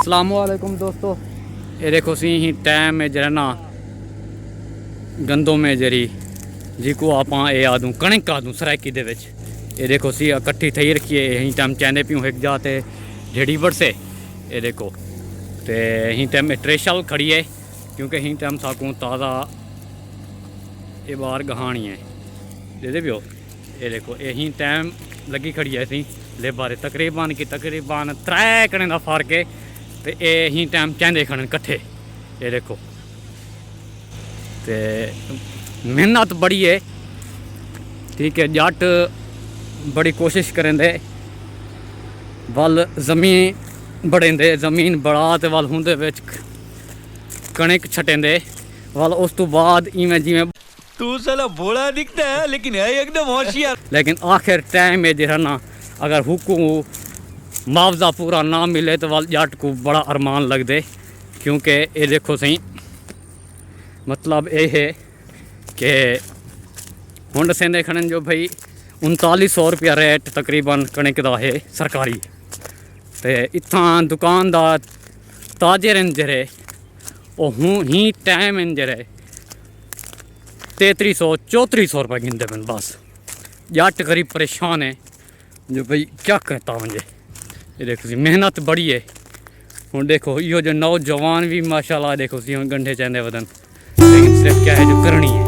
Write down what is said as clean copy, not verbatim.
अस्सलामुअलैकुम दोस्तों, ये देखो सी ही टाइम है जरा ना गंदों में जरी जिको आप ये आदू कणिक आदू सराइकी दे विच ये देखो सी इकट्ठी थी रखी है। यहीं टाइम चैने पियूँ एक जाते ढेड़ी बरसे ये देखो तो यहीं टाइम ट्रेशल खड़ी है क्योंकि यहीं टाइम साकू ताज़ा ये बार गहानी है दे पियो। ये देखो यहीं टाइम लगी खड़ी है सी ले बारे तकरीबन त्रै कने का फर्क है तो यहीं टाइम चैंदे खड़न कट्ठे ये देखो तो मेहनत बड़ी है। ठीक है, जट बड़ी कोशिश करेंदे वल जमीन बड़ेंदे ज़मीन बढ़ा तो वल होंदे विच कणिक छटेंदे वल उस तो बाद इवें जिवें तू साला भोला दिखता है लेकिन है एकदम होशियार। लेकिन आखिर टाइम में जो है ना अगर हुकूम मुआवजा पूरा ना मिले तो वल जट को बड़ा अरमान लग दे क्योंकि ये देखो सही मतलब ये है कि हुंड सेंदे खड़न जो भाई 3900 रुपया रेट तकरीबन कणिक दा है सरकारी तो इत्थां दुकानदार ताजे जरे वो हूँ ही टाइम जरे 3300-3400 रुपये गिनते पे बस। जट करीब परेशान है जो भाई क्या कहता मुझे। ये देखो सी मेहनत बड़ी है। हूँ देखो यो जो नौजवान भी माशाल्लाह देखो सी हूँ गंढे चाहते वदन लेकिन सिर्फ क्या है जो करनी है।